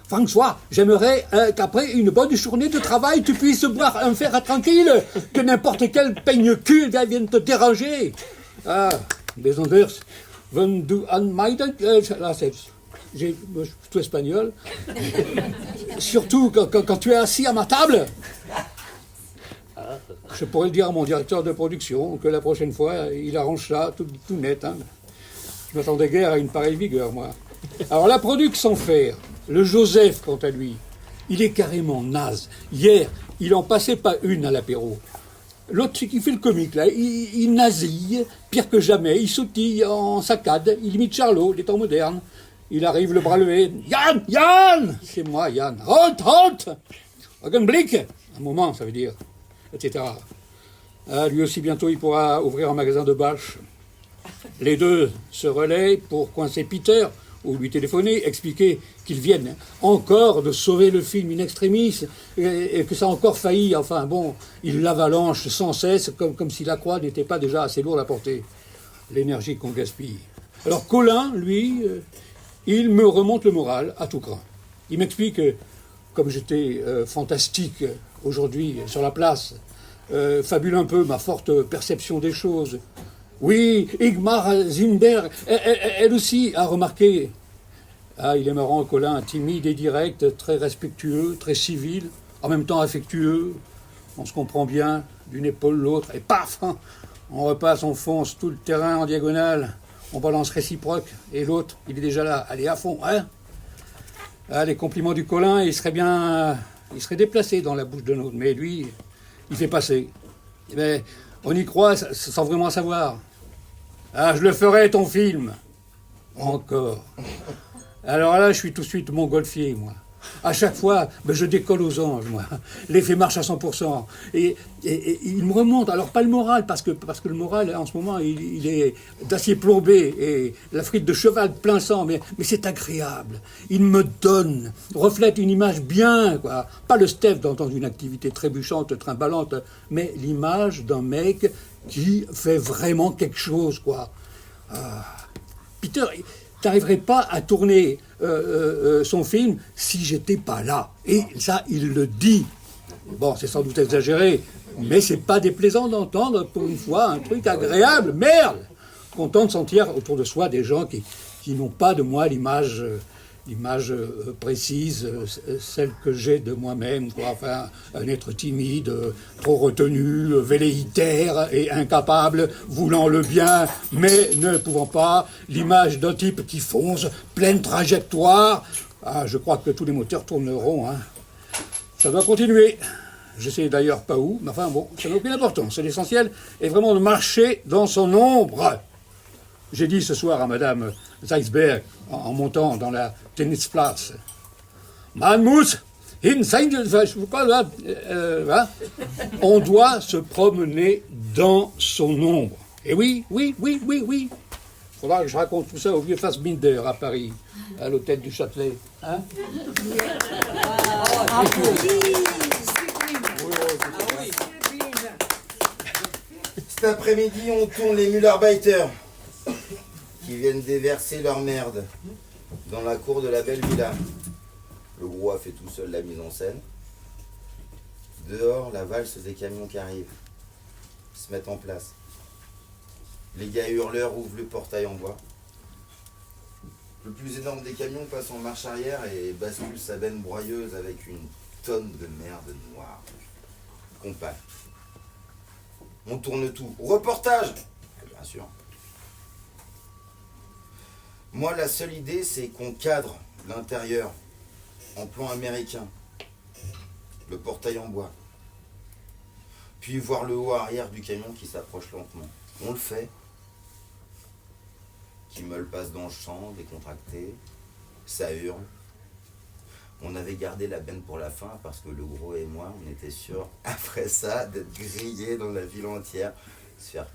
j'aimerais qu'après une bonne journée de travail, tu puisses boire un fer tranquille, que n'importe quel peigne-cul vienne te déranger. Ah, besonders, wenn du an meinen... Là, je suis tout espagnol. Surtout quand tu es assis à ma table. Je pourrais le dire à mon directeur de production que la prochaine fois, il arrange ça tout net. Hein. Je m'attendais guère à une pareille vigueur, moi. Alors la production sans faire. Le Joseph, quant à lui, il est carrément naze. Hier, il en passait pas une à l'apéro. L'autre, c'est qui fait le comique, là. Il nasille, pire que jamais. Il sautille en saccade. Il imite Charlot, des temps modernes. Il arrive le bras levé. Yann c'est moi, Yann. Halt Augenblick un moment, ça veut dire... etc. Lui aussi, bientôt, il pourra ouvrir un magasin de bâches. Les deux se relaient pour coincer Peter, ou lui téléphoner, expliquer qu'ils viennent encore de sauver le film in extremis, et que ça a encore failli. Enfin, bon, il l'avalanche sans cesse, comme si la croix n'était pas déjà assez lourde à porter. L'énergie qu'on gaspille. Alors, Colin, lui, il me remonte le moral à tout crin. Il m'explique que, comme j'étais fantastique aujourd'hui sur la place, fabule un peu ma forte perception des choses. Oui, Igmar Zimberg, elle aussi a remarqué. Ah, il est marrant, Colin, timide et direct, très respectueux, très civil, en même temps affectueux. On se comprend bien, d'une épaule l'autre, et paf, hein, on repasse, on fonce tout le terrain en diagonale, on balance réciproque, et l'autre, il est déjà là, allez à fond, hein. Ah, les compliments du Colin, il serait déplacé dans la bouche de l'autre, mais lui, il fait passer. Mais on y croit sans vraiment savoir. Ah, je le ferai, ton film. Encore. Alors là, je suis tout de suite montgolfier, moi. À chaque fois, ben, je décolle aux anges, moi. L'effet marche à 100%. Et il me remonte. Alors, pas le moral, parce que le moral, en ce moment, il est d'acier plombé et la frite de cheval plein sang, mais c'est agréable. Il me donne, reflète une image bien, quoi. Pas le Steph dans une activité trébuchante, trimballante, mais l'image d'un mec qui fait vraiment quelque chose, quoi. Peter, t'arriverais pas à tourner son film si j'étais pas là. Et ça, il le dit. Bon, c'est sans doute exagéré, mais c'est pas déplaisant d'entendre pour une fois un truc agréable. Merde! Content de sentir autour de soi des gens qui n'ont pas de moi l'image précise, celle que j'ai de moi-même, quoi. Enfin, un être timide, trop retenu, velléitaire et incapable, voulant le bien, mais ne pouvant pas, l'image d'un type qui fonce, pleine trajectoire. Ah, je crois que tous les moteurs tourneront, hein. Ça doit continuer. Je sais d'ailleurs pas où, mais enfin bon, ça n'a aucune importance. L'essentiel est vraiment de marcher dans son ombre. J'ai dit ce soir à Madame Zeisberg, en montant dans la Tennisplatz, Man muss on doit se promener dans son ombre. Et oui. Faudra que je raconte tout ça au vieux Fassbinder à Paris, à l'hôtel du Châtelet. Hein? Cet après-midi, on tourne les Müllerbeiter qui viennent déverser leur merde dans la cour de la belle villa. Le gros a fait tout seul la mise en scène. Dehors, la valse des camions qui arrivent se mettent en place. Les gars hurleurs ouvrent le portail en bois. Le plus énorme des camions passe en marche arrière et bascule sa benne broyeuse avec une tonne de merde noire. Compacte. On tourne tout. Reportage! Bien sûr. Moi, la seule idée, c'est qu'on cadre l'intérieur en plan américain. Le portail en bois. Puis voir le haut arrière du camion qui s'approche lentement. On le fait. Kimmel passe dans le champ, décontracté. Ça hurle. On avait gardé la benne pour la fin parce que le gros et moi, on était sûrs, après ça, d'être grillés dans la ville entière. Se faire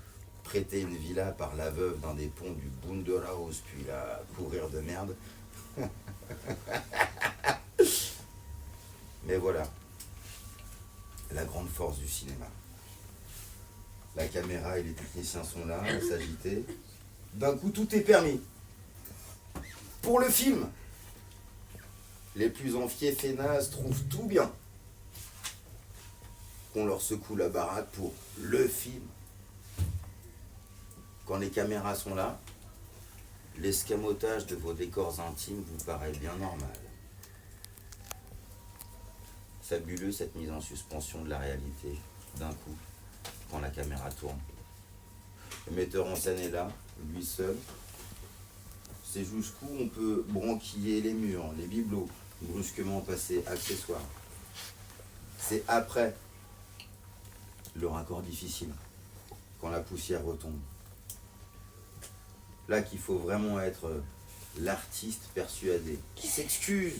prêter une villa par la veuve d'un des ponts du Bunderhaus, puis la courir de merde. Mais voilà, la grande force du cinéma. La caméra et les techniciens sont là, à s'agiter. D'un coup, tout est permis. Pour le film, les plus enfiés feinasses trouvent tout bien. Qu'on leur secoue la baraque pour le film. Quand les caméras sont là, l'escamotage de vos décors intimes vous paraît bien normal. Fabuleux cette mise en suspension de la réalité, d'un coup, quand la caméra tourne. Le metteur en scène est là, lui seul. C'est jusqu'où on peut branquiller les murs, les bibelots, brusquement passer accessoires. C'est après le raccord difficile, quand la poussière retombe. Là qu'il faut vraiment être l'artiste persuadé, qui s'excuse,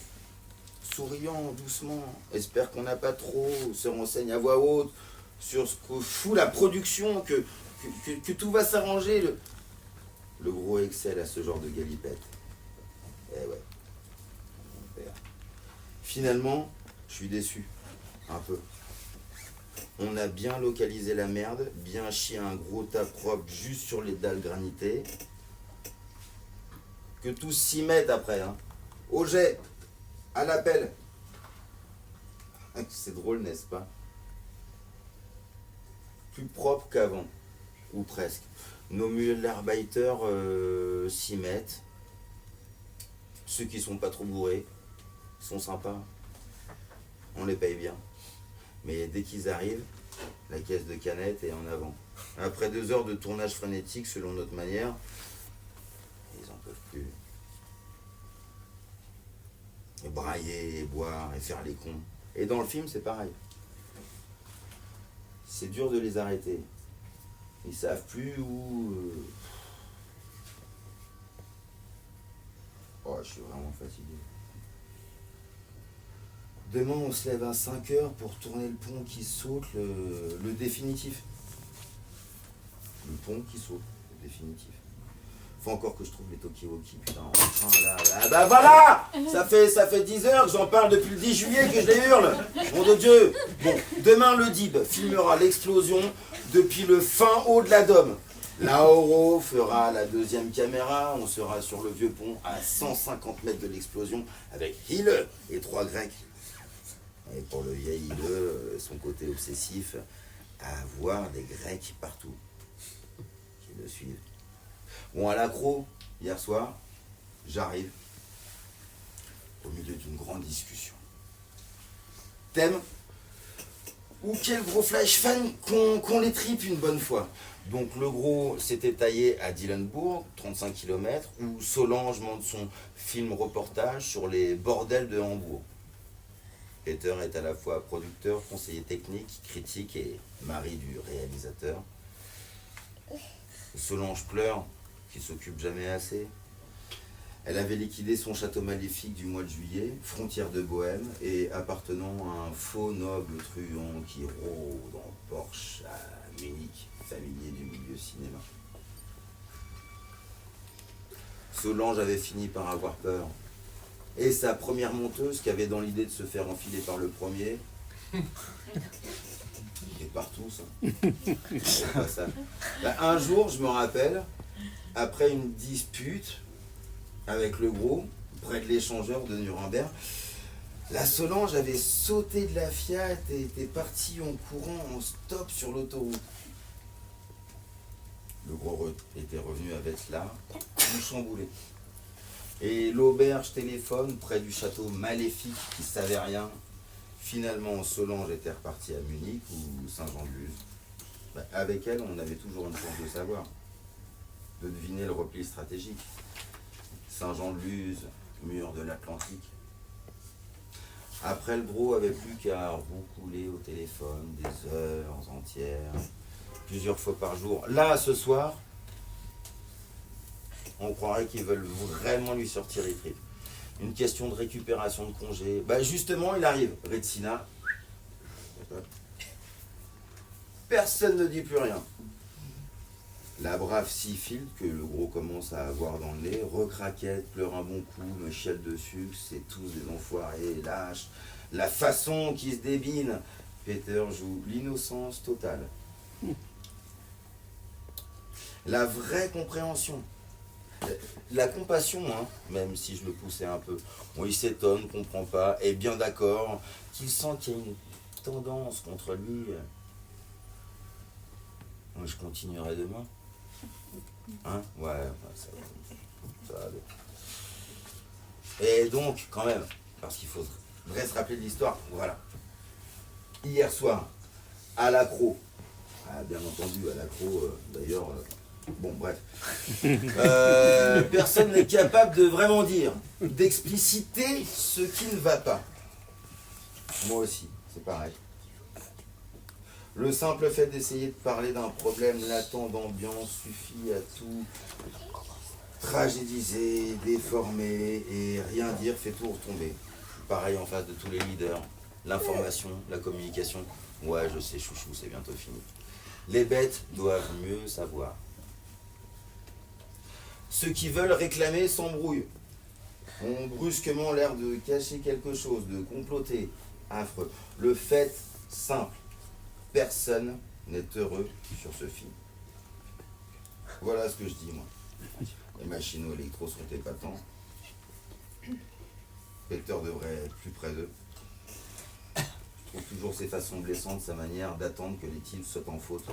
souriant, doucement, espère qu'on n'a pas trop, se renseigne à voix haute sur ce que fout la production, que tout va s'arranger. Le gros excelle à ce genre de galipette. Eh ouais. Finalement, je suis déçu. Un peu. On a bien localisé la merde, bien chié un gros tas propre juste sur les dalles granitées. Que tous s'y mettent après, hein. Au jet, à l'appel. C'est drôle, n'est-ce pas? Plus propre qu'avant, ou presque. Nos Müllerbeiter s'y mettent. Ceux qui sont pas trop bourrés sont sympas. On les paye bien. Mais dès qu'ils arrivent, la caisse de canettes est en avant. Après 2 heures de tournage frénétique selon notre manière, ils en peuvent plus. Et brailler, et boire, et faire les cons. Et dans le film, c'est pareil. C'est dur de les arrêter. Ils savent plus où... Oh, je suis vraiment fatigué. Demain, on se lève à 5 heures pour tourner le pont qui saute, le définitif. Le pont qui saute, le définitif. Faut encore que je trouve les Tokiwoki, putain. Enfin, là. Bah voilà, ça fait 10 heures que j'en parle depuis le 10 juillet que je les hurle. Mon de Dieu. Bon, demain, le DIB filmera l'explosion depuis le fin haut de la Dôme. Lauro fera la deuxième caméra. On sera sur le vieux pont à 150 mètres de l'explosion avec Hille et 3 Grecs. Et pour le vieil Hille, son côté obsessif, à avoir des Grecs partout qui le suivent. Bon, à l'accro, hier soir, j'arrive au milieu d'une grande discussion. Thème, ou quel gros flash fan qu'on les tripe une bonne fois. Donc le gros s'était taillé à Dillenburg, 35 km, où Solange monte son film reportage sur les bordels de Hambourg. Peter est à la fois producteur, conseiller technique, critique et mari du réalisateur. Solange pleure, qui s'occupe jamais assez. Elle avait liquidé son château maléfique du mois de juillet, frontière de Bohême, et appartenant à un faux noble truand qui rôde en Porsche à Munich, familier du milieu cinéma. Solange avait fini par avoir peur. Et sa première monteuse, qui avait dans l'idée de se faire enfiler par le premier, et partout ça. Pas ça. Ben, un jour, je me rappelle, après une dispute avec le gros, près de l'échangeur de Nuremberg, la Solange avait sauté de la Fiat et était partie en courant en stop sur l'autoroute. Le gros était revenu avec là, tout chamboulé. Et l'auberge téléphone près du château maléfique qui savait rien. Finalement, Solange était repartie à Munich ou Saint-Jean-de-Luz. Ben, avec elle, on avait toujours une chance de savoir, de deviner le repli stratégique. Saint-Jean-de-Luz, mur de l'Atlantique. Après, le gros avait plus qu'à roucouler au téléphone des heures entières, plusieurs fois par jour. Là, ce soir, on croirait qu'ils veulent vraiment lui sortir les tripes. Une question de récupération de congé. Bah justement, il arrive. Retsina. Personne ne dit plus rien. La brave Seafield, que le gros commence à avoir dans le nez, recraquette, pleure un bon coup, me chiale dessus, c'est tous des enfoirés, lâches. La façon qui se débine. Peter joue l'innocence totale. La vraie compréhension. La compassion, hein, même si je le poussais un peu. Bon, il s'étonne, comprend pas, est bien d'accord, qu'il sent qu'il y a une tendance contre lui. Moi, je continuerai demain. Hein? Ouais, ça va aller. Et donc, quand même, parce qu'il faudrait se rappeler de l'histoire, voilà. Hier soir, à l'accro, bien entendu, à l'accro, d'ailleurs, bon, bref. Personne n'est capable de vraiment dire, d'expliciter ce qui ne va pas. Moi aussi, c'est pareil. Le simple fait d'essayer de parler d'un problème latent d'ambiance suffit à tout tragédiser, déformer, et rien dire fait tout retomber. Pareil en face de tous les leaders. L'information, la communication. Ouais, je sais, chouchou, c'est bientôt fini. Les bêtes doivent mieux savoir. Ceux qui veulent réclamer s'embrouillent. Ont brusquement l'air de cacher quelque chose, de comploter. Affreux. Le fait simple. Personne n'est heureux sur ce film. Voilà ce que je dis, moi. Les machines électro sont épatants. Peter devrait être plus près d'eux. Je trouve toujours ses façons blessantes, sa manière d'attendre que les types soient en faute.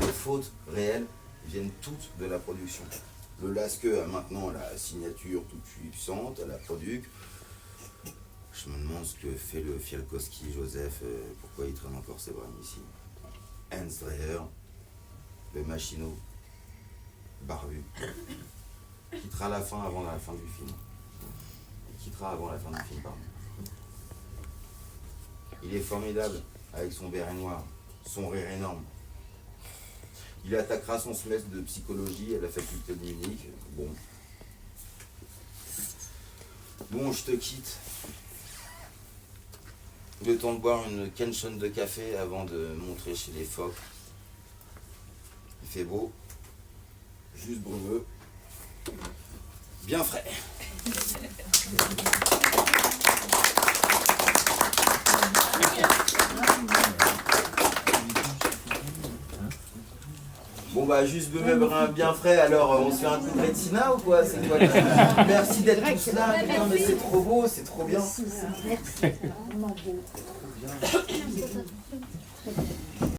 Les fautes réelles viennent toutes de la production. Le Lasque a maintenant la signature toute puissante à la produc. Je me demande ce que fait le Fialkowski Joseph, pourquoi il traîne encore ses bras ici. Hans Dreher, le machinot, barbu, quittera la fin avant la fin du film. Il quittera avant la fin du film, pardon. Il est formidable avec son béret noir, son rire énorme. Il attaquera son semestre de psychologie à la faculté de Munich. Bon, je te quitte. Le temps de boire une canne de café avant de montrer chez les phoques. Il fait beau, juste brumeux, bien frais. Bon bah juste bien frais, alors on se fait un coup de rétina ou quoi? C'est quoi? Merci d'être tous là, putain, mais c'est trop beau, c'est trop bien. Merci, c'est vraiment beau. Trop bien.